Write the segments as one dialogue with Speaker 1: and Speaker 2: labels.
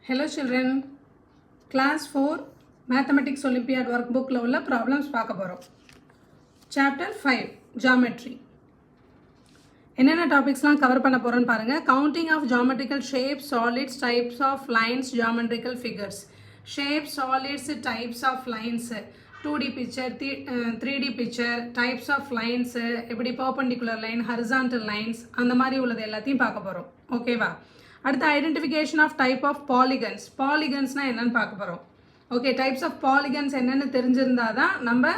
Speaker 1: Hello children, class 4 Mathematics Olympiad workbook la ulla problems paaka porom. Chapter 5 Geometry. என்னென்ன டாபிக்ஸ்லாம் cover பண்ண போகிறோன்னு பாருங்கள். Counting of geometrical shapes, solids, types of lines, geometrical figures. Shapes, solids, types of lines, 2D picture, 3D picture, types of lines, எப்படி perpendicular line, horizontal lines, அந்த மாதிரி உள்ளது எல்லாத்தையும் பார்க்க போகிறோம். ஓகேவா? அடுத்து identification of type of polygons. பாலிகன்ஸ்னால் என்னென்னு பார்க்க போகிறோம். ஓகே, டைப்ஸ் ஆஃப் பாலிகன்ஸ் என்னென்னு தெரிஞ்சிருந்தால் தான் நம்ம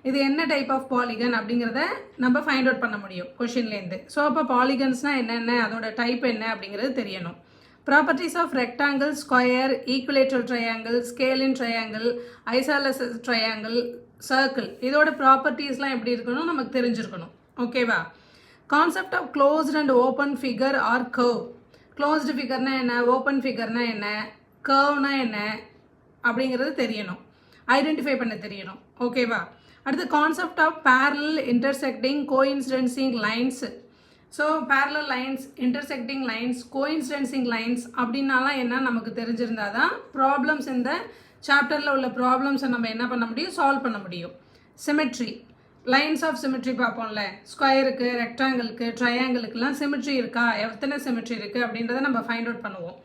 Speaker 1: இது என்ன டைப் ஆஃப் பாலிகன் அப்படிங்கிறத நம்ம ஃபைண்ட் அவுட் பண்ண முடியும் கொஷின்லேருந்து. ஸோ அப்போ பாலிகன்ஸ்னால் என்னென்ன, அதோட டைப் என்ன அப்படிங்கிறது தெரியணும். Properties of rectangle, square, equilateral triangle, scalene triangle, isosceles triangle, circle, இதோட ப்ராப்பர்ட்டிஸ்லாம் எப்படி இருக்கணும் நமக்கு தெரிஞ்சிருக்கணும். ஓகேவா? Concept of closed and open figure or curve. Closed ஃபிகர்னா என்ன, ஓப்பன் ஃபிகர்னா என்ன, கர்வ்னா என்ன அப்படிங்கிறது தெரியணும், ஐடென்டிஃபை பண்ண தெரியணும். ஓகேவா? அடுத்து concept of parallel intersecting coinciding lines. So parallel lines, intersecting lines, coinciding lines அப்படின்னாலாம் என்ன நமக்கு தெரிஞ்சிருந்தால் தான் ப்ராப்ளம்ஸ், இந்த சாப்டரில் உள்ள ப்ராப்ளம்ஸை நம்ம என்ன பண்ண முடியும், சால்வ் பண்ண முடியும். சிமெட்ரி, லைன்ஸ் ஆஃப் சிமெட்ரி பார்ப்போம்ல, ஸ்கொயருக்கு, ரெக்டாங்கிளுக்கு, ட்ரையாங்கிளுக்குலாம் சிமெட்ரி இருக்கா, எத்தனை சிமெட்ரி இருக்குது அப்படின்றத நம்ம ஃபைண்ட் அவுட் பண்ணுவோம்.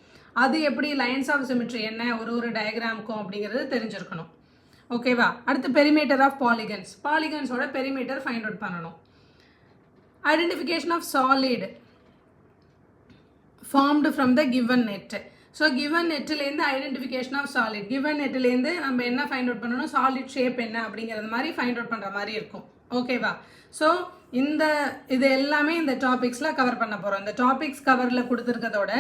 Speaker 1: அது எப்படி லைன்ஸ் ஆஃப் சிமெட்ரி என்ன ஒரு டயக்ராமுக்கும் அப்படிங்கிறது தெரிஞ்சிருக்கணும். ஓகேவா? அடுத்து பெரிமீட்டர் ஆஃப் பாலிகன்ஸ். பாலிகன்ஸோட பெரிமீட்டர் ஃபைண்ட் அவுட் பண்ணணும். Identification of solid formed from the given net. So given நெட்டிலேருந்து ஐடென்டிஃபிகேஷன் ஆஃப் சாலிட், கிவன் நெட்டிலேருந்து நம்ம என்ன ஃபைண்ட் அவுட் பண்ணணும், சாலிட் ஷேப் என்ன அப்படிங்கிறது மாதிரி ஃபைண்ட் அவுட் பண்ணுற மாதிரி இருக்கும். ஓகேவா? ஸோ இது எல்லாமே இந்த டாபிக்ஸில் கவர் பண்ண போகிறோம். இந்த டாபிக்ஸ் கவரில் கொடுத்துருக்கதோட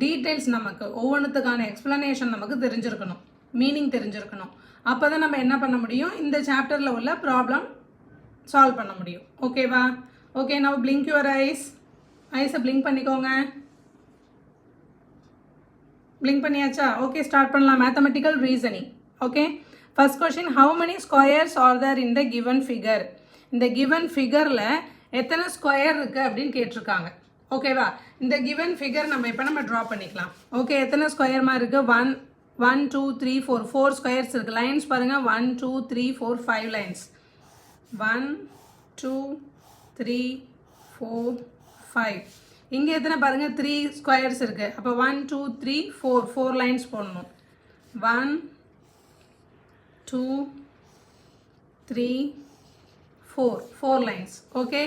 Speaker 1: டீட்டெயில்ஸ் நமக்கு ஒவ்வொன்றுத்துக்கான எக்ஸ்ப்ளனேஷன் நமக்கு தெரிஞ்சிருக்கணும், மீனிங் தெரிஞ்சிருக்கணும். அப்போ தான் நம்ம என்ன பண்ண முடியும், இந்த சாப்டரில் உள்ள ப்ராப்ளம் சால்வ் பண்ண முடியும். ஓகேவா? ஓகே, நவ் பிளிங்க் யுவர் ஐஸை பிளிங்க் பண்ணிக்கோங்க. பிளிங்க் பண்ணியாச்சா? ஓகே, ஸ்டார்ட் பண்ணலாம். Mathematical reasoning. Okay, first question, how many squares are there in the given figure. இந்த கிவன் ஃபிகரில் எத்தனை ஸ்கொயர் இருக்குது அப்படின்னு கேட்டிருக்காங்க. ஓகேவா? இந்த கிவன் ஃபிகர் நம்ம ட்ரா பண்ணிக்கலாம். ஓகே, எத்தனை ஸ்கொயர்மா இருக்குது, 1 2 3 4 4 ஸ்கொயர்ஸ் இருக்குது. லைன்ஸ் பாருங்கள், 1 2 3 4 5 லைன்ஸ், 1 2 3 4 5. இங்கே எத்தனை பாருங்கள், 3 ஸ்கொயர்ஸ் இருக்குது. அப்போ 1 2 3 4 4 லைன்ஸ் போடணும். 1 2 3 4 4 லைன்ஸ். ஓகே,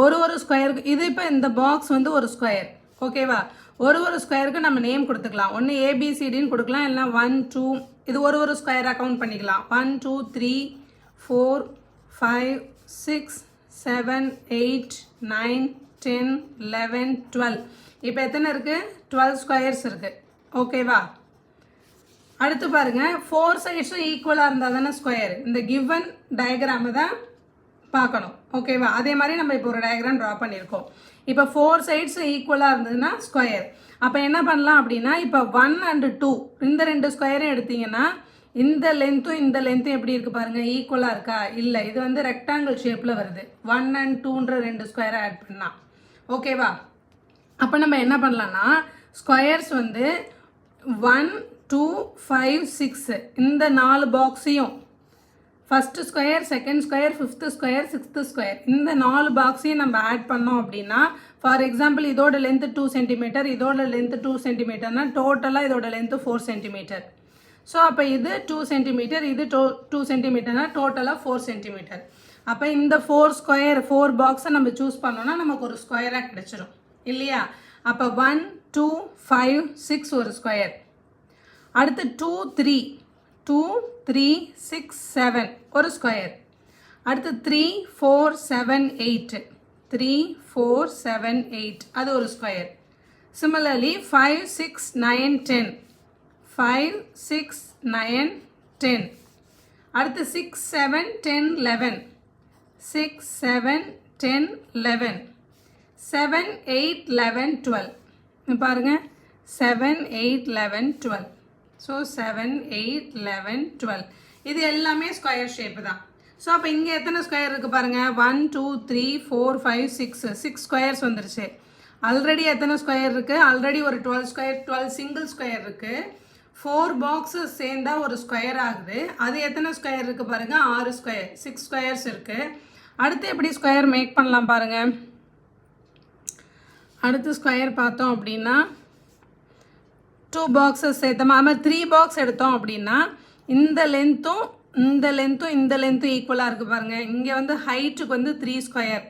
Speaker 1: ஒரு ஸ்கொயருக்கு இது இப்போ இந்த பாக்ஸ் வந்து ஒரு ஸ்கொயர். ஓகேவா? ஒரு ஸ்கொயருக்கு நம்ம நேம் கொடுத்துக்கலாம். ஒன்று ஏபிசிடின்னு கொடுக்கலாம், இல்லைனா 1 2, இது ஒரு ஸ்கொயராக கவுண்ட் பண்ணிக்கலாம். 1 2 3 4 5 6 7 8 9 10 11 12. இப்போ எத்தனை இருக்குது, 12 ஸ்கொயர்ஸ் இருக்குது. ஓகேவா? அடுத்து பாருங்கள், 4 சைட்ஸும் ஈக்குவலாக இருந்தால் தானே ஸ்கொயர். இந்த கிவன் டயக்ராமை தான் பார்க்கணும். ஓகேவா? அதே மாதிரி நம்ம இப்போ ஒரு டயக்ராம் ட்ரா பண்ணியிருக்கோம். இப்போ 4 சைட்ஸும் ஈக்குவலாக இருந்ததுன்னா ஸ்கொயர். அப்போ என்ன பண்ணலாம் அப்படின்னா, இப்போ 1 and 2 இந்த 2 ஸ்கொயரும் எடுத்தீங்கன்னா இந்த லென்த்தும் இந்த லென்த்தும் எப்படி இருக்குது பாருங்கள், ஈக்குவலாக இருக்கா? இல்லை, இது வந்து ரெக்டாங்கிள் ஷேப்பில் வருது. 1 and 2ன்ற 2 ஸ்கொயரை ஆட் பண்ணலாம். ஓகேவா? அப்போ நம்ம என்ன பண்ணலான்னா, ஸ்கொயர்ஸ் வந்து 1 2 5 6 இந்த 4 பாக்ஸையும், first square, second square, fifth square, sixth square, இந்த 4 பாக்ஸையும் நம்ம ஆட் பண்ணோம் அப்படின்னா, ஃபார் எக்ஸாம்பிள் இதோட லென்த்து 2 சென்டிமீட்டர், இதோட லென்த்து 2 சென்டிமீட்டர்னா டோட்டலாக இதோட லென்த்து 4 சென்டிமீட்டர். ஸோ அப்போ இது 2 சென்டிமீட்டர், இது 2 சென்டிமீட்டர்னா டோட்டலாக 4 சென்டிமீட்டர். அப்போ இந்த 4 பாக்ஸை நம்ம சூஸ் பண்ணோன்னா நமக்கு ஒரு ஸ்கொயராக கிடச்சிரும் இல்லையா? அப்போ 1 2 5 6 ஒரு ஸ்கொயர். அடுத்து 2 3 6 7 ஒரு ஸ்கொயர். அடுத்து 3 4 7 8 3 4 7 8 அது ஒரு ஸ்கொயர். சிமிலர்லி 5 6 9 10 5 6 9 10. அடுத்து 6 7 10 11 6 7 10 11 7 8 11 12. பாருங்கள், 7 8 11 12. ஸோ 7 8 11 12 இது எல்லாமே ஸ்கொயர் ஷேப்பு தான். ஸோ அப்போ இங்கே எத்தனை ஸ்கொயர் இருக்குது பாருங்கள், 1 2 3 4 5 6 ஸ்கொயர்ஸ் வந்துருச்சு. ஆல்ரெடி எத்தனை ஸ்கொயர் இருக்குது, ஆல்ரெடி ஒரு 12 ஸ்கொயர், 12 சிங்கிள் ஸ்கொயர் இருக்குது. 4 பாக்ஸஸ் சேர்ந்தா ஒரு ஸ்கொயர் ஆகுது. அது எத்தனை ஸ்கொயர் இருக்குது பாருங்கள், 6 ஸ்கொயர், 6 ஸ்கொயர்ஸ் இருக்குது. அடுத்து எப்படி ஸ்கொயர் மேக் பண்ணலாம் பாருங்கள். அடுத்து ஸ்கொயர் பார்த்தோம் அப்படின்னா 2 பாக்ஸஸ் சேர்த்தோம். அது மாதிரி 3 பாக்ஸ் எடுத்தோம் அப்படின்னா இந்த லென்த்தும் இந்த லென்த்தும் ஈக்குவலாக இருக்குது பாருங்கள். இங்கே வந்து ஹைட்டுக்கு வந்து 3 ஸ்கொயர்,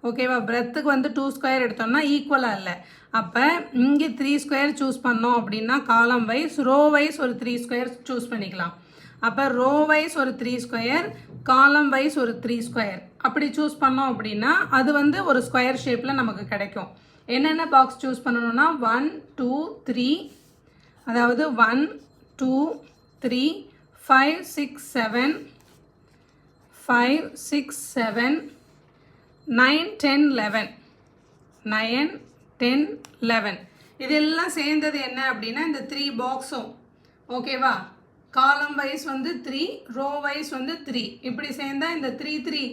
Speaker 1: ஓகேவா. பிரெத்துக்கு வந்து 2 ஸ்கொயர் எடுத்தோம்னா ஈக்குவலாக இல்லை. அப்போ இங்கே 3 ஸ்கொயர் சூஸ் பண்ணோம் அப்படின்னா காலம் வைஸ், ரோ வைஸ் ஒரு 3 ஸ்கொயர் சூஸ் பண்ணிக்கலாம். அப்போ ரோ வைஸ் ஒரு 3 ஸ்கொயர், காலம் வைஸ் ஒரு 3 ஸ்கொயர் அப்படி சூஸ் பண்ணோம் அப்படின்னா அது வந்து ஒரு ஸ்கொயர் ஷேப்பில் நமக்கு கிடைக்கும். என்னென்ன பாக்ஸ் சூஸ் பண்ணணும்னா 1 2 3, அதாவது 1 2 3 5 6 7 5 6 7 9 10 11 9 10 11 இதெல்லாம் சேர்ந்தது என்ன அப்படின்னா இந்த 3 பாக்ஸும், ஓகேவா. காலம் வைஸ் வந்து 3, ரோ வைஸ் வந்து 3, இப்படி சேர்ந்தால் இந்த 3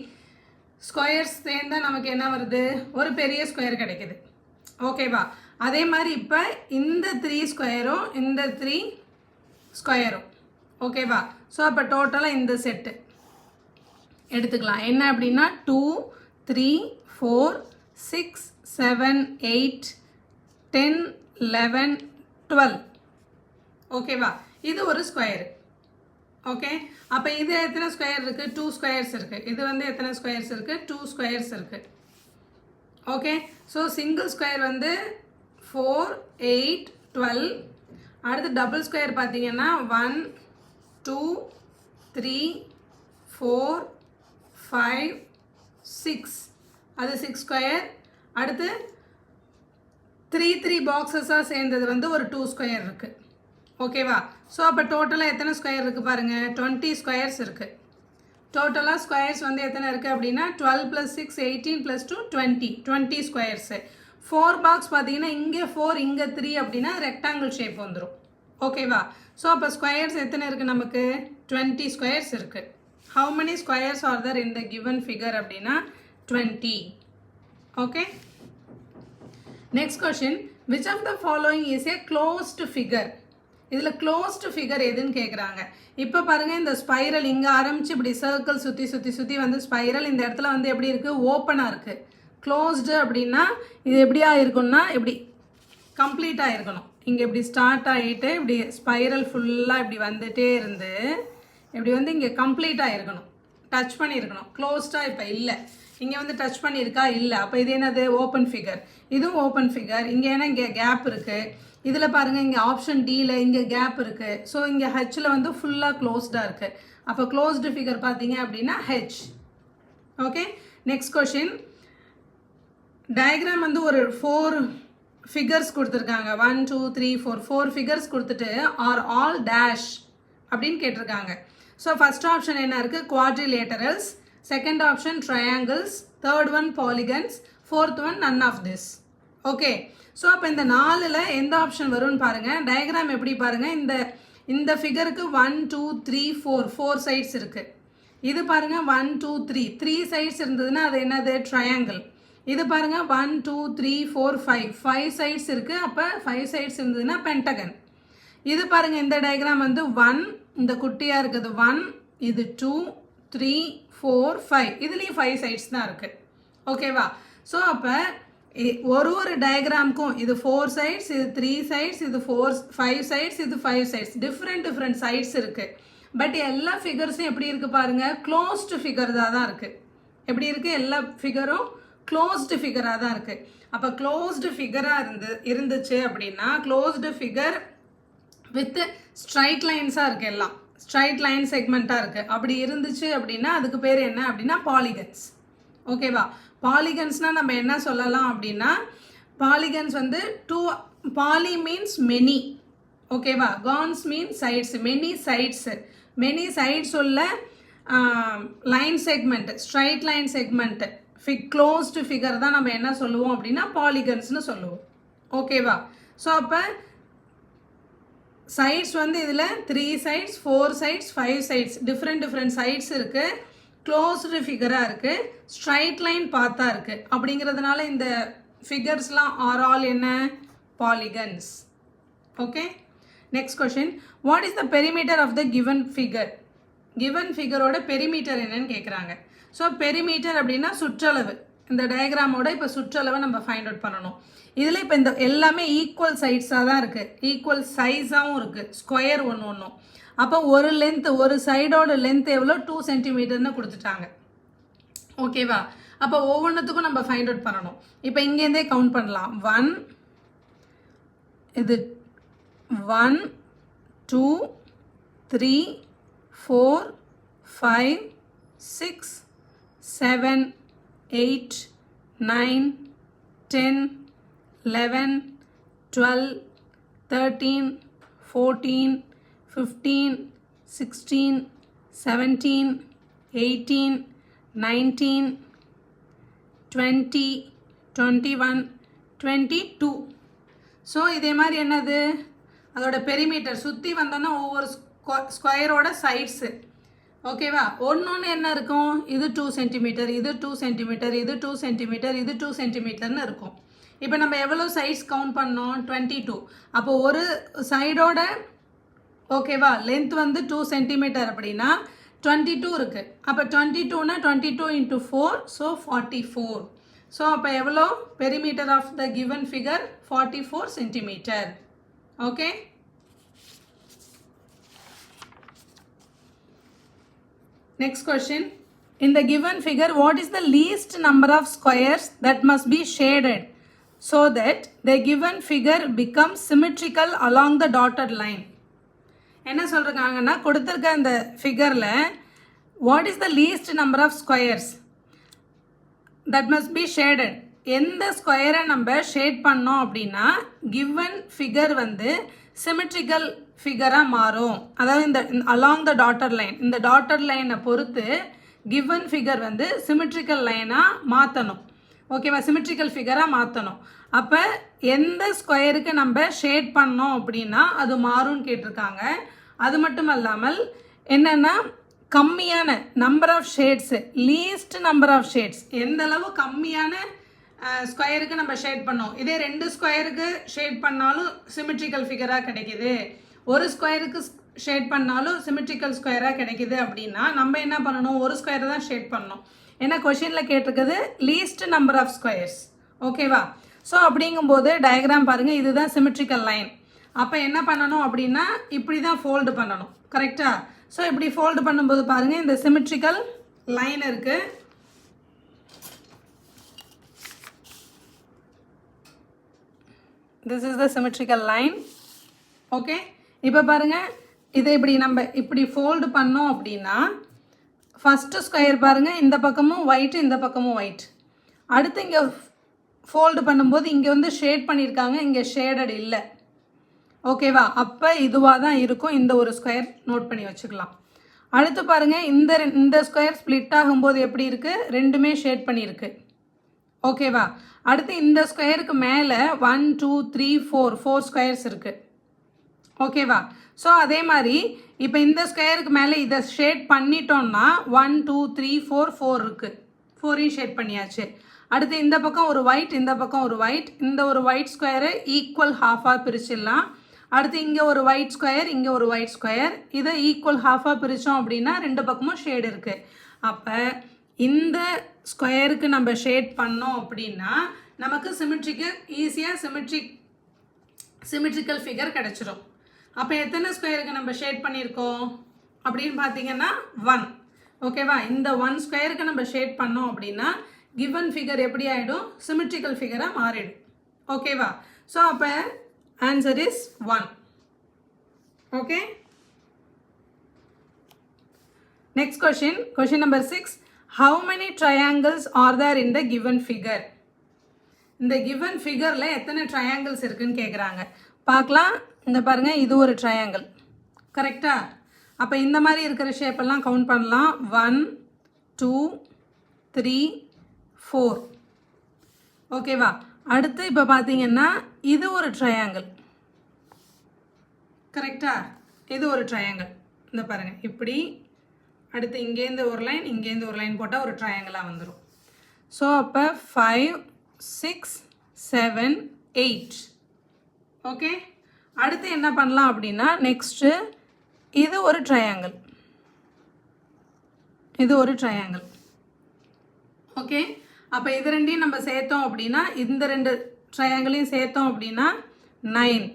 Speaker 1: ஸ்கொயர்ஸ் சேர்ந்தால் நமக்கு என்ன வருது, ஒரு பெரிய ஸ்கொயர் கிடைக்குது, ஓகேவா. அதே மாதிரி இப்போ இந்த 3 ஸ்கொயரும் இந்த 3 ஸ்கொயரும், ஓகேவா. ஸோ அப்போ டோட்டலாக இந்த செட்டு எடுத்துக்கலாம். என்ன அப்படின்னா 2 3 4 6 7 8 10 11 12, ஓகேவா. இது ஒரு ஸ்கொயர், ஓகே. அப்போ இது எத்தனை ஸ்கொயர் இருக்குது, 2 ஸ்கொயர்ஸ் இருக்குது. இது வந்து எத்தனை ஸ்கொயர்ஸ் இருக்குது, 2 ஸ்கொயர்ஸ் இருக்குது, ஓகே. ஸோ சிங்கிள் ஸ்கொயர் வந்து 4 8 12. அடுத்து டபுள் ஸ்கொயர் பார்த்தீங்கன்னா 1 2 3 4 5 6, அது 6 ஸ்கொயர். அடுத்து 3 பாக்ஸஸாக சேர்ந்தது வந்து ஒரு 2 ஸ்கொயர் இருக்குது, ஓகேவா. ஸோ அப்போ டோட்டலாக எத்தனை ஸ்கொயர் இருக்குது பாருங்கள், 20 ஸ்கொயர்ஸ் இருக்குது. டோட்டலாக ஸ்கொயர்ஸ் வந்து எத்தனை இருக்குது அப்படின்னா 12 + 6 18 + 2 20 ஸ்கொயர்ஸு. 4 பாக்ஸ் பார்த்தீங்கன்னா இங்கே 4 இங்கே 3 அப்படின்னா ரெக்டாங்கிள் ஷேப் வந்துடும், ஓகேவா. ஸோ அப்போ ஸ்கொயர்ஸ் எத்தனை இருக்குது நமக்கு, 20 ஸ்கொயர்ஸ் இருக்குது. How many squares are there in the given figure அப்படின்னா 20, okay. Next question, which of the following is a closed figure. இதில் க்ளோஸ்டு ஃபிகர் எதுன்னு கேட்குறாங்க. இப்போ பாருங்கள், இந்த ஸ்பைரல் இங்கே ஆரம்பித்து இப்படி சர்க்கிள் சுற்றி வந்து ஸ்பைரல் இந்த இடத்துல வந்து எப்படி இருக்குது, ஓப்பனாக இருக்குது. க்ளோஸ்டு அப்படின்னா இது எப்படியா இருக்குன்னா இப்படி கம்ப்ளீட்டாக இருக்கணும். இங்கே இப்படி ஸ்டார்ட் ஆகிட்டு இப்படி ஸ்பைரல் ஃபுல்லாக இப்படி வந்துகிட்டே இருந்து இப்படி வந்து இங்கே கம்ப்ளீட்டாக இருக்கணும், டச் பண்ணியிருக்கணும். க்ளோஸ்டாக இப்போ இல்லை, இங்கே வந்து டச் பண்ணியிருக்கா இல்லை. அப்போ இது என்னது, ஓப்பன் ஃபிகர். இதுவும் ஓப்பன் ஃபிகர். இங்கே ஏன்னா இங்கே கேப் இருக்குது. இதில் பாருங்கள், இங்கே ஆப்ஷன் டியில் இங்கே கேப் இருக்குது. ஸோ இங்கே ஹெச்சில் வந்து ஃபுல்லாக க்ளோஸ்டாக இருக்குது. அப்போ க்ளோஸ்டு ஃபிகர் பார்த்தீங்க அப்படின்னா H, okay. Next question, diagram வந்து ஒரு 4 ஃபிகர்ஸ் கொடுத்துருக்காங்க. 1 2 3 4 ஃபிகர்ஸ் கொடுத்துட்டு ஆர் ஆல் டேஷ் அப்படின்னு கேட்டிருக்காங்க. ஸோ ஃபஸ்ட் ஆப்ஷன் என்ன இருக்குது, quadrilaterals. Second option triangles. Third one polygons. Fourth one none of this, okay. So அப்போ இந்த 4ல் எந்த ஆப்ஷன் வரும்னு பாருங்கள். டயக்ராம் எப்படி பாருங்கள், இந்த ஃபிகருக்கு 1 2 3 4 சைட்ஸ் இருக்குது. இது பாருங்கள் 1 2 3 சைட்ஸ் இருந்ததுன்னா அது என்னது, ட்ரையாங்கிள். இது பாருங்கள் 1 2 3 4 5 சைட்ஸ் இருக்குது. அப்போ 5 சைட்ஸ் இருந்ததுன்னா பென்டகன். இது பாருங்கள், இந்த டயக்ராம் வந்து 1, இந்த குட்டியாக இருக்குது 1, இது 2 3 4 5, இதுலேயும் 5 சைட்ஸ் தான் இருக்குது, ஓகேவா. ஸோ அப்போ ஒரு டயக்ராமுக்கும் இது 4 சைட்ஸ், இது 3 சைட்ஸ், இது 5 சைட்ஸ், இது 5 சைட்ஸ், டிஃப்ரெண்ட் சைட்ஸ் இருக்குது. பட் எல்லா ஃபிகர்ஸும் எப்படி இருக்குது பாருங்கள், க்ளோஸ்டு ஃபிகர்ஸாக தான் இருக்குது. எப்படி இருக்குது, எல்லா ஃபிகரும் க்ளோஸ்டு ஃபிகராக தான் இருக்குது. அப்போ க்ளோஸ்டு ஃபிகராக இருந்துச்சு அப்படின்னா க்ளோஸ்டு ஃபிகர் வித் ஸ்ட்ரைட் லைன்ஸாக இருக்குது, எல்லாம் ஸ்ட்ரைட் லைன் செக்மெண்ட்டாக இருக்குது. அப்படி இருந்துச்சு அப்படின்னா அதுக்கு பேர் என்ன அப்படின்னா பாலிகன்ஸ், ஓகேவா. பாலிகன்ஸ்னால் நம்ம என்ன சொல்லலாம் அப்படின்னா, பாலிகன்ஸ் வந்து பாலி மீன்ஸ் மெனி, ஓகேவா. Gons means sides, many sides உள்ள line segment, straight line segment, closed figure தான் நம்ம என்ன சொல்லுவோம் அப்படின்னா பாலிகன்ஸ்னு சொல்லுவோம், ஓகேவா. ஸோ அப்போ சைட்ஸ் வந்து இதில் 3 sides 4 sides 5 sides different sides இருக்குது. க்ளோஸ்டு ஃபிகராக இருக்குது, ஸ்ட்ரைட் லைன் பார்த்தா இருக்குது. அப்படிங்கிறதுனால இந்த ஃபிகர்ஸ்லாம் ஆர் ஆல் என்ன, polygons, okay. Next question, what is the perimeter of the given figure? Given ஃபிகரோட பெரிமீட்டர் என்னன்னு கேட்குறாங்க. ஸோ பெரிமீட்டர் அப்படின்னா சுற்றளவு. இந்த டயக்ராமோட இப்போ சுற்றளவை நம்ம ஃபைண்ட் அவுட் பண்ணணும். இதில் இப்போ இந்த எல்லாமே ஈக்குவல் சைட்ஸாக தான் இருக்குது, ஈக்குவல் சைஸாகவும் இருக்குது, ஸ்கொயர் ஒன்று ஒன்றும். அப்போ ஒரு லென்த்து, ஒரு சைடோட லென்த் எவ்வளோ, 2 சென்டிமீட்டர்னு கொடுத்துட்டாங்க. ஓகேவா? அப்போ ஒவ்வொன்றுத்துக்கும் நம்ம ஃபைண்ட் அவுட் பண்ணணும். இப்போ இங்கேருந்தே கவுண்ட் பண்ணலாம். 1, இது 1 2 3 4 5 6 7 8 9 10 11 12 13 14 15 16 17 18 19 20 21 22. ஸோ இதே மாதிரி என்னது, அதோட பெரிமீட்டர் சுற்றி வந்தோன்னா ஒவ்வொரு ஸ்கொயரோட சைட்ஸு. ஓகேவா? ஒன்று என்ன இருக்கும், இது 2 சென்டிமீட்டர், இது 2 சென்டிமீட்டர், இது 2 சென்டிமீட்டர், இது 2 சென்டிமீட்டர்னு இருக்கும். இப்போ நம்ம எவ்வளோ சைட்ஸ் கவுண்ட் பண்ணோம், 22. அப்போ ஒரு சைடோட ஓகேவா லென்த் வந்து 2 சென்டிமீட்டர் அப்படின்னா 22 இருக்குது. அப்போ 22னா 22 × 4, ஸோ 44. ஸோ அப்போ எவ்வளோ, perimeter of the given figure 44 centimetre. Okay, next question, in the given figure what is the least number of squares that must be shaded so that the given figure becomes symmetrical along the dotted line? என்ன சொல்றாங்கன்னா, கொடுத்திருக்க இந்த ஃபிகரில் what is the least number of squares that must be shaded, எந்த ஸ்கொயரை நம்ம shade பண்ணோம் அப்படின்னா given figure வந்து symmetrical ஃபிகராக மாறும். அதாவது இந்த அலாங் த டாட்டர் லைன், இந்த டாட்டர் லைனை பொறுத்து கிவன் ஃபிகர் வந்து சிமெட்ரிக்கல் லைனாக மாற்றணும். ஓகேவா? சிமெட்ரிக்கல் ஃபிகராக மாற்றணும். அப்போ எந்த ஸ்கொயருக்கு நம்ம ஷேட் பண்ணோம் அப்படின்னா அது மாறும்னு கேட்டிருக்காங்க. அது மட்டும் இல்லாமல் என்னென்னா கம்மியான number of shades, least number of shades, எந்த அளவு கம்மியான ஸ்கொயருக்கு நம்ம ஷேட் பண்ணோம். இதே 2 ஸ்கொயருக்கு ஷேட் பண்ணாலும் சிமெட்ரிக்கல் ஃபிகராக கிடைக்கிது, ஒரு ஸ்கொயருக்கு ஷேட் பண்ணாலும் சிமெட்ரிக்கல் ஸ்கொயராக கிடைக்கிது அப்படின்னா நம்ம என்ன பண்ணணும், ஒரு ஸ்கொயரை தான் ஷேட் பண்ணணும். ஏன்னா கொஷினில் கேட்டிருக்குது லீஸ்ட் நம்பர் ஆஃப் ஸ்கொயர்ஸ். ஓகேவா? ஸோ அப்படிங்கும்போது டயக்ராம் பாருங்கள், இதுதான் சிமெட்ரிக்கல் லைன். அப்போ என்ன பண்ணணும் அப்படின்னா இப்படி தான் ஃபோல்டு பண்ணணும். கரெக்டாக? ஸோ இப்படி ஃபோல்டு பண்ணும்போது பாருங்கள், இந்த சிமெட்ரிக்கல் லைன் இருக்குது. This is the symmetrical line. Okay, இப்போ பாருங்கள், இதை இப்படி நம்ம இப்படி ஃபோல்டு பண்ணோம் அப்படின்னா ஃபஸ்ட்டு ஸ்கொயர் பாருங்கள், இந்த பக்கமும் ஒயிட்டு, இந்த பக்கமும் ஒயிட். அடுத்து இங்கே ஃபோல்டு பண்ணும்போது இங்கே வந்து ஷேட் பண்ணியிருக்காங்க, இங்கே ஷேடட் இல்லை. ஓகேவா? அப்போ இதுவாக தான் இருக்கும். இந்த ஒரு ஸ்கொயர் நோட் பண்ணி வச்சுக்கலாம். அடுத்து பாருங்கள், இந்த ஸ்கொயர் ஸ்ப்ளிட் ஆகும்போது எப்படி இருக்குது, ரெண்டுமே ஷேட் பண்ணியிருக்கு. ஓகேவா? அடுத்து இந்த ஸ்கொயருக்கு மேலே 1 2 3 4 ஸ்கொயர்ஸ் இருக்குது. ஓகேவா? ஸோ அதே மாதிரி இப்போ இந்த ஸ்கொயருக்கு மேலே இதை ஷேட் பண்ணிட்டோம்னா 1 2 3 4 இருக்குது, 4 ஷேட் பண்ணியாச்சு. அடுத்து இந்த பக்கம் ஒரு ஒயிட், இந்த பக்கம் ஒரு ஒயிட், இந்த ஒரு ஒயிட் ஸ்கொயரை ஈக்குவல் ஹாஃபாக பிரிச்சிடலாம். அடுத்து இங்கே ஒரு ஒயிட் ஸ்கொயர், இங்கே ஒரு ஒயிட் ஸ்கொயர், இதை ஈக்குவல் ஹாஃபாக பிரித்தோம் அப்படின்னா 2 பக்கமும் ஷேடு இருக்குது. அப்போ இந்த ஸ்கொயருக்கு நம்ம ஷேட் பண்ணோம் அப்படின்னா நமக்கு ஈஸியாக சிமெட்ரிக்கல் ஃபிகர் கிடச்சிரும். அப்போ எத்தனை ஸ்கொயருக்கு நம்ம ஷேட் பண்ணியிருக்கோம் அப்படின்னு பார்த்தீங்கன்னா 1. ஓகேவா? இந்த 1 ஸ்கொயருக்கு நம்ம ஷேட் பண்ணோம் அப்படின்னா கிவன் ஃபிகர் எப்படி ஆகிடும், சிமெட்ரிக்கல் ஃபிகராக மாறிடும். ஓகேவா? ஸோ அப்போ answer is 1. Okay, next question number 6. How many triangles are there in the given figure? இந்த கிவன் ஃபிகரில் எத்தனை ட்ரையாங்கிள்ஸ் இருக்குதுன்னு கேட்குறாங்க. பார்க்கலாம். இந்த பாருங்கள், இது ஒரு ட்ரையாங்கிள். கரெக்டாக? அப்போ இந்த மாதிரி இருக்கிற ஷேப்பெல்லாம் கவுண்ட் பண்ணலாம். 1 2 3 4. ஓகேவா? அடுத்து இப்போ பார்த்தீங்கன்னா இது ஒரு ட்ரையாங்கிள். கரெக்டாக? இது ஒரு ட்ரையாங்கிள். இந்த பாருங்கள், இப்படி அடுத்து இங்கேருந்து ஒரு லைன், இங்கேருந்து ஒரு லைன் போட்டால் ஒரு ட்ரையாங்கிளாக வந்துடும். ஸோ அப்போ 5 6 7 8. ஓகே, அடுத்து என்ன பண்ணலாம் அப்படின்னா நெக்ஸ்ட்டு இது ஒரு ட்ரையாங்கிள், இது ஒரு ட்ரையாங்கிள். ஓகே, அப்போ இது ரெண்டையும் நம்ம சேர்த்தோம் அப்படின்னா இந்த ரெண்டு ட்ரையாங்கிளையும் சேர்த்தோம் அப்படின்னா 9.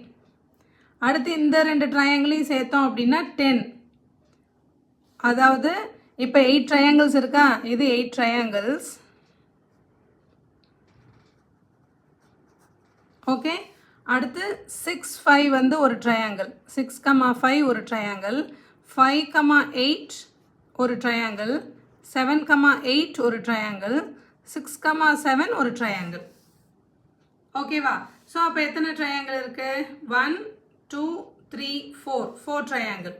Speaker 1: அடுத்து இந்த ரெண்டு ட்ரையாங்கிளையும் சேர்த்தோம் அப்படின்னா 10. அதாவது இப்போ 8 ட்ரையாங்கிள்ஸ் இருக்கா, இது 8 ட்ரையாங்கிள்ஸ். ஓகே, அடுத்து 6, 5 வந்து ஒரு ட்ரையாங்கிள், 6,5 ஒரு ட்ரையாங்கிள், 5,8 ஒரு ட்ரையாங்கிள், 7,8 ஒரு ட்ரையாங்கிள், 6,7 ஒரு ட்ரையாங்கிள். ஓகேவா? ஸோ அப்போ எத்தனை ட்ரையாங்கிள் இருக்குது? 1, 2, 3, 4 ட்ரையாங்கிள்.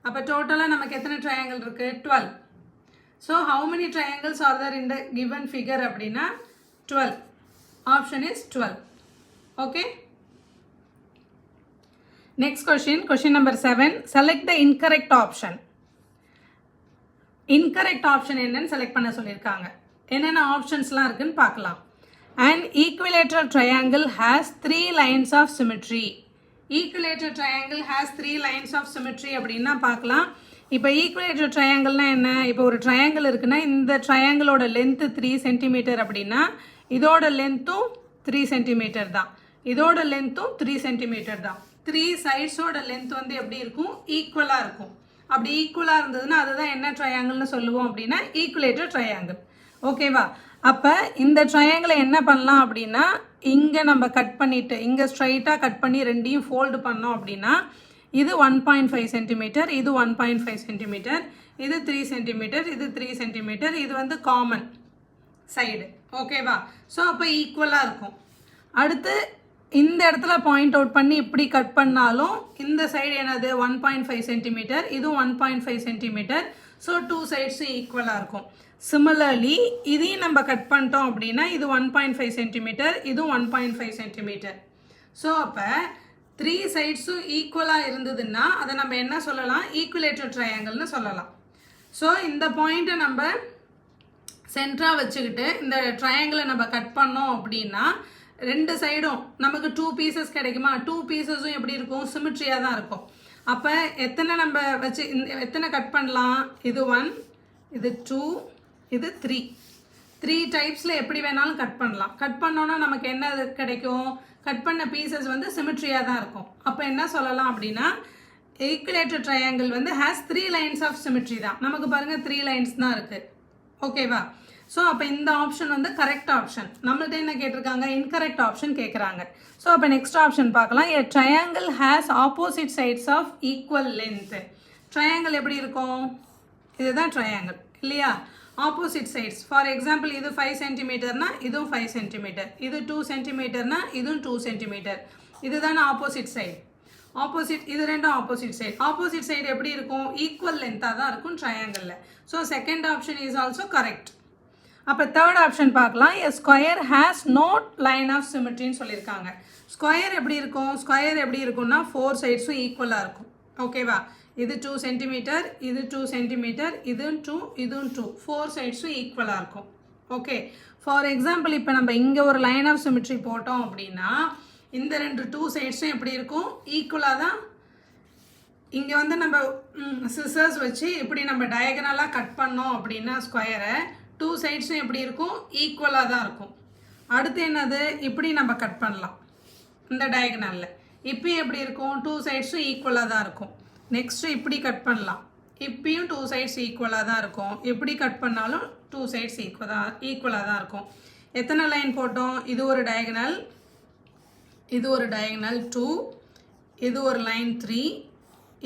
Speaker 1: அப்போ டோட்டலாக நமக்கு எத்தனை ட்ரையாங்கிள் இருக்குது? 12. So how many triangles are there in the given figure அப்படின்னா 12. Option is 12. Okay. Next question, question number 7. Select the incorrect option. Incorrect option என்னன்னு செலக்ட் பண்ண சொல்லியிருக்காங்க. என்னென்ன ஆப்ஷன்ஸ்லாம் இருக்குன்னு பார்க்கலாம். An equilateral triangle has 3 lines of symmetry. Equilateral triangle has 3 lines of symmetry அப்படின்னா பார்க்கலாம். இப்போ ஈக்குவலேட்டர் ட்ரையாங்கிள்னா என்ன? இப்போ ஒரு ட்ரையாங்கிள் இருக்குன்னா இந்த ட்ரையாங்கிளோட லென்த்து 3 சென்டிமீட்டர் அப்படின்னா இதோட லென்த்தும் 3 சென்டிமீட்டர் தான், இதோட லென்த்தும் 3 சென்டிமீட்டர் தான். 3 சைட்ஸோட லென்த் வந்து எப்படி இருக்கும்? ஈக்குவலாக இருக்கும். அப்படி ஈக்குவலாக இருந்ததுன்னா அதுதான் என்ன ட்ரையாங்கிள்னு சொல்லுவோம் அப்படின்னா ஈக்குவலேட்டர் ட்ரையாங்கிள். ஓகேவா? அப்போ இந்த ட்ரையாங்கிளை என்ன பண்ணலாம் அப்படின்னா இங்கே நம்ம கட் பண்ணிவிட்டு இங்கே ஸ்ட்ரைட்டாக கட் பண்ணி ரெண்டையும் ஃபோல்டு பண்ணோம் அப்படின்னா இது 1.5 சென்டிமீட்டர், இது 1.5 சென்டிமீட்டர், இது 3 சென்டிமீட்டர், இது 3 சென்டிமீட்டர், இது வந்து காமன் சைடு. ஓகேவா? ஸோ அப்போ ஈக்குவலாக இருக்கும். அடுத்து இந்த இடத்துல பாயிண்ட் அவுட் பண்ணி இப்படி கட் பண்ணாலும் இந்த சைடு என்னது 1.5 சென்டிமீட்டர், இதுவும் 1.5 சென்டிமீட்டர். ஸோ 2 சைட்ஸும் ஈக்குவலாக இருக்கும். சிமிலர்லி இதையும் நம்ம கட் பண்ணிட்டோம் அப்படின்னா இது 1.5 சென்டிமீட்டர், இதுவும் 1.5 சென்டிமீட்டர். ஸோ அப்போ 3 சைட்ஸும் ஈக்குவலாக இருந்ததுன்னா அதை நம்ம என்ன சொல்லலாம்? ஈக்குவலேட்டர் ட்ரையாங்கிள்னு சொல்லலாம். ஸோ இந்த பாயிண்ட்டை நம்ம சென்டராக வச்சுக்கிட்டு இந்த ட்ரையாங்கிளை நம்ம கட் பண்ணோம் அப்படின்னா ரெண்டு சைடும் நமக்கு 2 பீசஸ் கிடைக்குமா? 2 பீசஸும் எப்படி இருக்கும்? சிமிட்ரியாக தான் இருக்கும். அப்போ எத்தனை நம்ம வச்சு எத்தனை கட் பண்ணலாம்? இது 1, இது 2, இது 3. 3 டைப்ஸில் எப்படி வேணாலும் கட் பண்ணலாம். கட் பண்ணோன்னா நமக்கு என்ன கிடைக்கும்? கட் பண்ண பீசஸ் வந்து சிமிட்ரியாக தான் இருக்கும். அப்போ என்ன சொல்லலாம் அப்படின்னா ஈக்குவலேட்டர் ட்ரையாங்கிள் வந்து ஹேஸ் 3 லைன்ஸ் ஆஃப் சிமிட்ரி தான். நமக்கு பாருங்கள் 3 லைன்ஸ் தான் இருக்குது. ஓகேவா? ஸோ அப்போ இந்த ஆப்ஷன் வந்து கரெக்ட் ஆப்ஷன். நம்மள்ட்ட என்ன கேட்டிருக்காங்க? இன்கரெக்ட் ஆப்ஷன் கேட்குறாங்க. ஸோ அப்போ நெக்ஸ்ட் ஆப்ஷன் பார்க்கலாம். A triangle has opposite sides of equal length. Triangle எப்படி இருக்கும்? இதுதான் ட்ரையாங்கிள் இல்லையா? Opposite sides. ஃபார் எக்ஸாம்பிள் இது 5 சென்டிமீட்டர்னா இதுவும் 5 சென்டிமீட்டர், இது 2 சென்டிமீட்டர்னா இதுவும் 2 சென்டிமீட்டர். இதுதானே ஆப்போசிட் சைடு. ஆப்போசிட் இது ரெண்டும் ஆப்போசிட் சைடு. ஆப்போசிட் சைடு எப்படி இருக்கும்? ஈக்குவல் லென்த்தாக தான் இருக்கும் ட்ரையாங்கிளில். So second option is also correct. அப்போ தேர்ட் ஆப்ஷன் பார்க்கலாம். A square has no line of சிமிட்ரின்னு சொல்லியிருக்காங்க. ஸ்கொயர் எப்படி இருக்கும்? ஸ்கொயர் எப்படி இருக்கும்னா 4 சைட்ஸும் ஈக்குவலாக இருக்கும். ஓகேவா? இது 2 சென்டிமீட்டர், இது 2 சென்டிமீட்டர், இதுவும் 2, இதுவும் 2. 4 சைட்ஸும் ஈக்குவலாக இருக்கும். ஓகே, ஃபார் எக்ஸாம்பிள் இப்போ நம்ம இங்கே ஒரு லைன் ஆஃப் சிமிட்ரி போட்டோம் அப்படின்னா இந்த ரெண்டு 2 சைட்ஸும் எப்படி இருக்கும்? ஈக்குவலாக தான். இங்கே வந்து நம்ம சிசர்ஸ் வச்சு இப்படி நம்ம டயகனலாக கட் பண்ணோம் அப்படின்னா ஸ்கொயரை 2 சைட்ஸும் எப்படி இருக்கும்? ஈக்குவலாக தான் இருக்கும். அடுத்து என்னது? இப்படி நம்ம கட் பண்ணலாம் இந்த டயகனலில். இப்பயும் எப்படி இருக்கும்? 2 சைட்ஸும் ஈக்குவலாக தான் இருக்கும். நெக்ஸ்ட்டு இப்படி கட் பண்ணலாம். இப்பயும் 2 சைட்ஸ் ஈக்குவலாக தான் இருக்கும். எப்படி கட் பண்ணாலும் 2 சைட்ஸ் ஈக்குவலாக தான் இருக்கும். எத்தனை லைன் போட்டோம்? இது ஒரு டயகனல், இது ஒரு டயகனல் 2, இது ஒரு லைன் 3,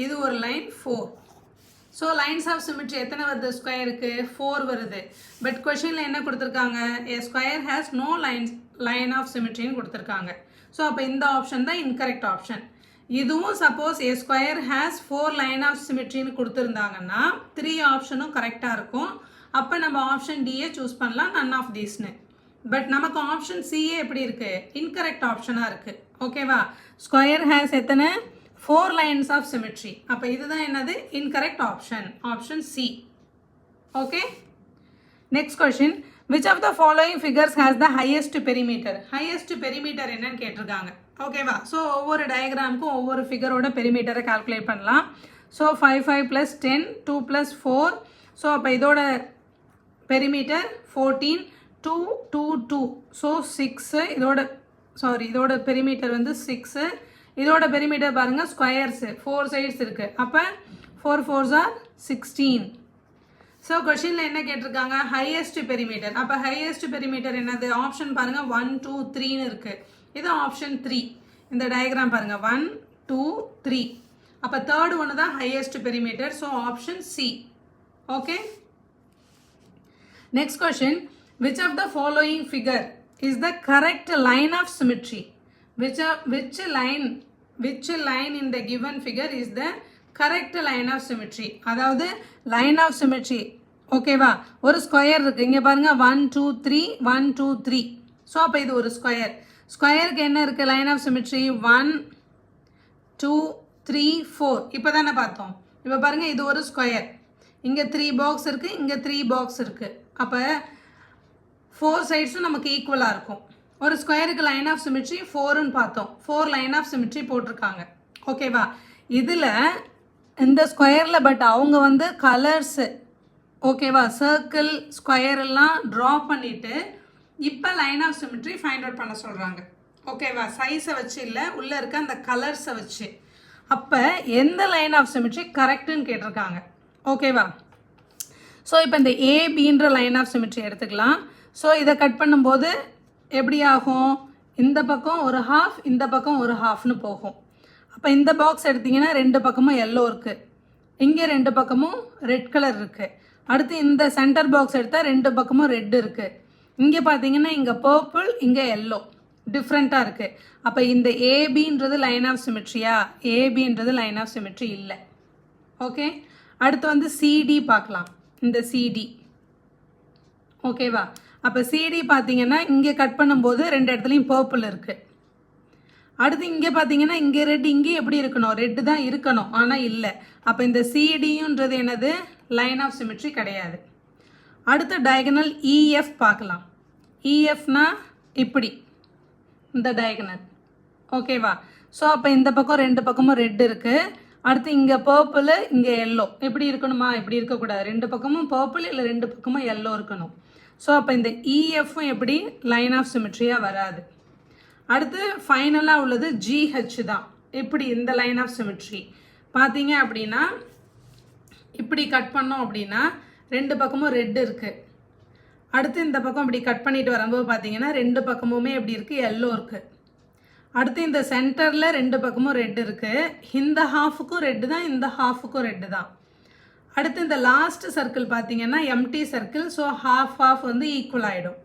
Speaker 1: இது ஒரு line 4. So lines of symmetry எத்தனை வருது? ஸ்கொயருக்கு 4 வருது. பட் கொஷினில் என்ன கொடுத்துருக்காங்க? A square has no line of சிமிட்ரின்னு கொடுத்துருக்காங்க. ஸோ அப்போ இந்த ஆப்ஷன் தான் இன்கரெக்ட் ஆப்ஷன். இதுவும் suppose a square has 4 line of சிமிட்ரின்னு கொடுத்துருந்தாங்கன்னா 3 ஆப்ஷனும் கரெக்டாக இருக்கும். அப்போ நம்ம ஆப்ஷன் டியை சூஸ் பண்ணலாம், நன் ஆஃப் தீஸ்னு. பட் நமக்கு ஆப்ஷன் சிஏ எப்படி இருக்குது? இன்கரெக்ட் ஆப்ஷனாக இருக்குது. ஓகேவா? ஸ்கொயர் ஹேஸ் எத்தனை? 4 லைன்ஸ் ஆஃப் சிமிட்ரி. அப்போ இதுதான் என்னது? Incorrect option, option C. Okay, next question. Which of the following figures has the highest perimeter? Highest perimeter என்னன்னு கேட்டிருக்காங்க. ஓகேவா? ஸோ ஒவ்வொரு டயக்ராமுக்கும் ஒவ்வொரு ஃபிகரோட பெரிமீட்டரை கால்குலேட் பண்ணலாம். ஸோ 5 5 + 10 2 + 4. ஸோ அப்போ இதோட பெரிமீட்டர் 14 2 2 2. ஸோ 6. இதோட பெரிமீட்டர் வந்து 6. இதோட பெரிமீட்டர் பாருங்கள் ஸ்கொயர்ஸு 4 சைட்ஸ் இருக்குது. அப்போ 4 4s are 16. ஸோ கொஷினில் என்ன கேட்டிருக்காங்க? Highest perimeter. அப்போ ஹையஸ்ட் பெரிமீட்டர் என்னது? ஆப்ஷன் பாருங்கள் 1 2 3ன்னு இருக்குது. இது ஆப்ஷன் 3. இந்த டயக்ராம் பாருங்கள் 1 2 3. அப்போ தேர்ட் ஒன்று தான் highest perimeter. So option C. Okay. Next question, which of the following figure is the correct line of symmetry? Which line in the given figure is the correct line of symmetry? அதாவது line of symmetry. ஓகேவா? ஒரு square இருக்குது. இங்கே பாருங்கள் 1 2 3 1 2 3. So அப்போ இது ஒரு square. ஸ்கொயருக்கு என்ன இருக்குது லைன் ஆஃப் சிமெட்ரி? 1 2 3 4. இப்போ தானே பார்த்தோம். இப்போ பாருங்கள் இது ஒரு ஸ்கொயர். இங்கே 3 பாக்ஸ் இருக்குது, இங்கே 3 பாக்ஸ் இருக்குது. அப்போ 4 சைட்ஸும் நமக்கு ஈக்குவலாக இருக்கும். ஒரு ஸ்கொயருக்கு லைன் ஆஃப் சிமெட்ரி 4ன்னு பார்த்தோம். 4 லைன் ஆஃப் சிமெட்ரி போட்டிருக்காங்க. ஓகேவா? இதில் இந்த ஸ்கொயரில் பட் அவங்க வந்து கலர்ஸு ஓகேவா சர்க்கிள் ஸ்கொயர் எல்லாம் ட்ரா பண்ணிவிட்டு இப்போ line of symmetry find out பண்ண சொல்கிறாங்க. ஓகேவா? சைஸை வச்சு இல்லை, உள்ளே இருக்க அந்த கலர்ஸை வச்சு. அப்போ எந்த லைன் ஆஃப் சிமெட்ரி கரெக்டுன்னு கேட்டிருக்காங்க. ஓகேவா? ஸோ இப்போ இந்த ஏபின்ற லைன் ஆஃப் சிமெட்ரி எடுத்துக்கலாம். ஸோ இதை கட் பண்ணும்போது எப்படி ஆகும்? இந்த பக்கம் ஒரு ஹாஃப், இந்த பக்கம் ஒரு ஹாஃப்னு போகும். அப்போ இந்த பாக்ஸ் எடுத்திங்கன்னா 2 பக்கமும் எல்லோ இருக்குது, இங்கே 2 பக்கமும் ரெட் கலர் இருக்குது. அடுத்து இந்த சென்டர் பாக்ஸ் எடுத்தால் 2 பக்கமும் ரெட் இருக்குது. இங்கே பார்த்தீங்கன்னா இங்கே பர்பிள், இங்கே எல்லோ, டிஃப்ரெண்ட்டாக இருக்குது. அப்போ இந்த ஏபின்றது லைன் ஆஃப் சிமெட்ரியா? ஏபின்றது லைன் ஆஃப் சிமெட்ரி இல்லை. ஓகே. அடுத்து வந்து சிடி பார்க்கலாம். இந்த சிடி ஓகேவா? அப்போ சிடி பார்த்தீங்கன்னா இங்கே கட் பண்ணும்போது 2 இடத்துலையும் பர்பிள் இருக்குது. அடுத்து இங்கே பார்த்தீங்கன்னா இங்கே ரெட், இங்கே எப்படி இருக்கணும்? ரெட்டு தான் இருக்கணும், ஆனால் இல்லை. அப்போ இந்த சிடின்றது என்னது? லைன் ஆஃப் சிமெட்ரி கிடையாது. அடுத்து டயகனல் இஎஃப் பார்க்கலாம். இஎஃப்னா இப்படி இந்த டயகனல். ஓகேவா? ஸோ அப்போ இந்த பக்கம் 2 பக்கமும் ரெட் இருக்குது. அடுத்து இங்கே பர்பிள், இங்கே எல்லோ. எப்படி இருக்கணுமா? இப்படி இருக்கக்கூடாது. 2 பக்கமும் பர்பிள் இல்லை 2 பக்கமும் எல்லோ இருக்கணும். ஸோ அப்போ இந்த இஎஃப்பும் எப்படி லைன் ஆஃப் சிமெட்ரியாக வராது. அடுத்து ஃபைனலாக உள்ளது ஜிஹெச் தான். இப்படி இந்த லைன் ஆஃப் சிமெட்ரி பார்த்தீங்க அப்படின்னா இப்படி கட் பண்ணோம் அப்படின்னா 2 பக்கமும் ரெட் இருக்குது. அடுத்து இந்த பக்கம் இப்படி கட் பண்ணிட்டு வரும்போது பார்த்தீங்கன்னா 2 பக்கமுமே எப்படி இருக்குது? எல்லோ இருக்குது. அடுத்து இந்த சென்டரில் 2 பக்கமும் ரெட் இருக்குது. இந்த ஹாஃபுக்கும் ரெட்டு தான், இந்த ஹாஃபுக்கும் ரெட்டு தான். அடுத்து இந்த லாஸ்ட் சர்க்கிள் பார்த்தீங்கன்னா empty circle. So half half வந்து ஈக்குவல் ஆகிடும்.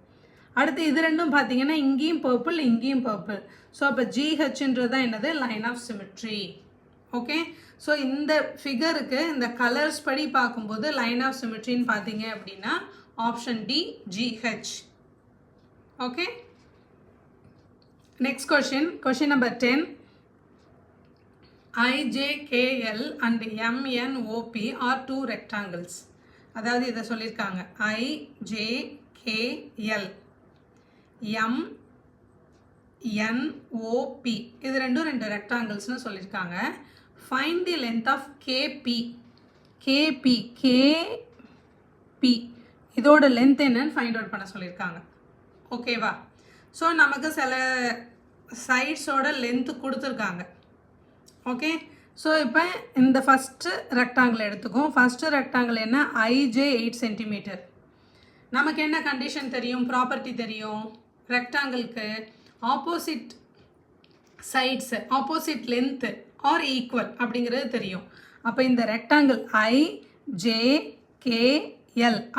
Speaker 1: அடுத்து இது ரெண்டும் பார்த்தீங்கன்னா இங்கேயும் பர்பிள், இங்கேயும் பர்பிள். ஸோ அப்போ ஜிஹெச்ன்றது தான் என்னது? Line of symmetry. Okay. So இந்த ஃபிகருக்கு இந்த கலர்ஸ் படி பார்க்கும்போது லைன் ஆஃப் சிமெட்ரின்னு பார்த்தீங்க அப்படின்னா option D GH. Okay. Next question number 10. IJKL and MNOP are 2 rectangles. அதாவது இதை சொல்லியிருக்காங்க IJKL MNOP இது ரெண்டும் 2 ரெக்டாங்கிள்ஸ்னு சொல்லியிருக்காங்க. Find the length of KP. இதோட லென்த் என்னன்னு ஃபைண்ட் அவுட் பண்ண சொல்லியிருக்காங்க. ஓகேவா? ஸோ நமக்கு சில சைட்ஸோட லென்த்து கொடுத்துருக்காங்க. ஓகே. ஸோ இப்போ இந்த ஃபஸ்ட்டு ரெக்டாங்கிள் எடுத்துக்கும். ஃபஸ்ட்டு ரெக்டாங்கிள் என்ன? IJ 8 centimetre. நமக்கு என்ன கண்டிஷன் தெரியும்? ப்ராப்பர்ட்டி தெரியும். ரெக்டாங்கிளுக்கு opposite sides opposite length are equal அப்படிங்கிறது தெரியும். அப்போ இந்த ரெக்டாங்கிள் IJKL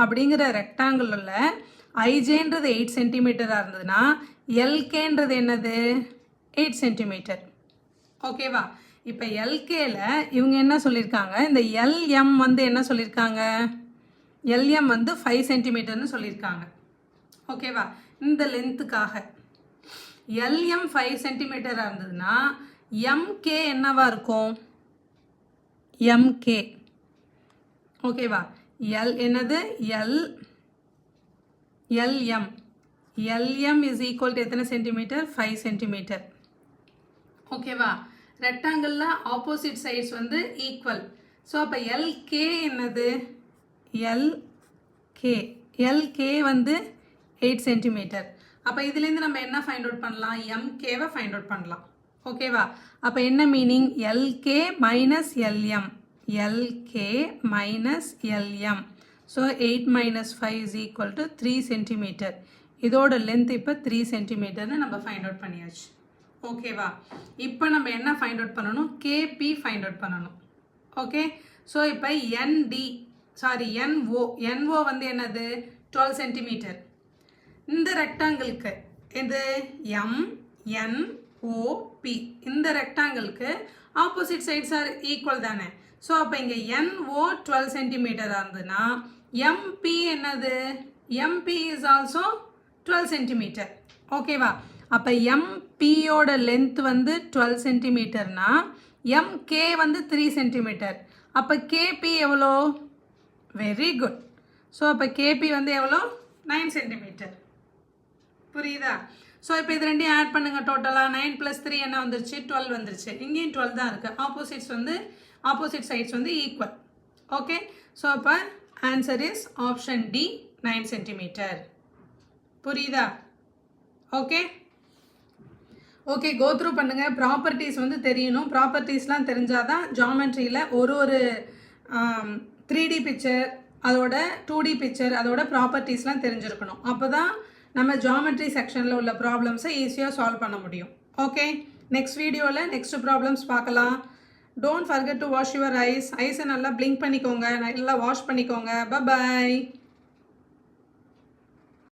Speaker 1: அப்படிங்கிற ரெக்டாங்கிள் உள்ள ஐஜேன்றது 8 சென்டிமீட்டராக இருந்ததுன்னா எல்கேன்றது என்னது? 8 சென்டிமீட்டர். ஓகேவா? இப்போ எல்கேல இவங்க என்ன சொல்லியிருக்காங்க? இந்த எல்எம் வந்து என்ன சொல்லியிருக்காங்க? எல்எம் வந்து 5 சென்டிமீட்டர்னு சொல்லியிருக்காங்க. ஓகேவா? இந்த லென்த்துக்காக எல்எம் 5 சென்டிமீட்டராக இருந்ததுன்னா எம்கே என்னவா இருக்கும்? எம்கே. ஓகேவா? எல் என்னது? எல்எம் இஸ் ஈக்குவல் டு எத்தனை சென்டிமீட்டர்? 5 சென்டிமீட்டர். ஓகேவா? ரெக்டாங்கிளில் ஆப்போசிட் சைட்ஸ் வந்து ஈக்குவல். ஸோ அப்போ எல்கே என்னது? எல்கே வந்து 8 சென்டிமீட்டர். அப்போ இதுலேருந்து நம்ம என்ன ஃபைண்ட் அவுட் பண்ணலாம்? எம்கேவை ஃபைண்ட் அவுட் பண்ணலாம். ஓகேவா? அப்போ என்ன meaning? LK minus LM. LK minus LM. So 8 minus 5 is equal to 3 centimetre. இதோட லென்த் இப்போ 3 சென்டிமீட்டர்னு நம்ம ஃபைண்ட் அவுட் பண்ணியாச்சு. ஓகேவா? இப்போ நம்ம என்ன ஃபைண்ட் அவுட் பண்ணணும்? கேபி ஃபைண்ட் அவுட் பண்ணணும். ஓகே. ஸோ இப்போ என்ஓ வந்து என்னது? 12 சென்டிமீட்டர். இந்த ரெக்டாங்கிளுக்கு இது எம்என்ஓபி. இந்த ரெக்டாங்கிளுக்கு ஆப்போசிட் சைட்ஸ் ஆர் ஈக்குவல் தானே. ஸோ அப்போ இங்கே என்ஓ 12 சென்டிமீட்டராக இருந்ததுன்னா எம்பி என்னது? MP is also 12 centimetre. ஓகேவா? அப்போ எம்பியோட லென்த் வந்து 12 சென்டிமீட்டர்னா எம்கே வந்து 3 சென்டிமீட்டர். அப்போ கேபி எவ்வளோ? Very good. ஸோ அப்போ கேபி வந்து எவ்வளோ? 9 சென்டிமீட்டர். புரியுதா? ஸோ இப்போ இது ரெண்டையும் ஆட் பண்ணுங்கள். டோட்டலாக 9 + 3 என்ன வந்துருச்சு? 12 வந்துருச்சு. இங்கேயும் 12 தான் இருக்குது. ஆப்போசிட் சைட்ஸ் வந்து ஈக்குவல். ஓகே. ஸோ அப்போ answer is option D, 9 centimetre. புரியுதா? ஓகே. ஓகே, கோ த்ரூ பண்ணுங்கள். ப்ராப்பர்ட்டிஸ் வந்து தெரியணும். ப்ராப்பர்ட்டிஸ்லாம் தெரிஞ்சால் தான் ஜாமெட்ரியில் ஒரு 3D பிக்சர், அதோட 2D பிக்சர், அதோட ப்ராப்பர்ட்டிஸ்லாம் தெரிஞ்சிருக்கணும். அப்போ தான் நம்ம ஜாமெட்ரி செக்ஷனில் உள்ள ப்ராப்ளம்ஸை ஈஸியாக சால்வ் பண்ண முடியும். ஓகே, நெக்ஸ்ட் வீடியோவில் நெக்ஸ்ட் ப்ராப்ளம்ஸ் பார்க்கலாம். Don't forget to wash your ஐஸை நல்லா பிளிங்க் பண்ணிக்கோங்க, நல்லா வாஷ் பண்ணிக்கோங்க. பை.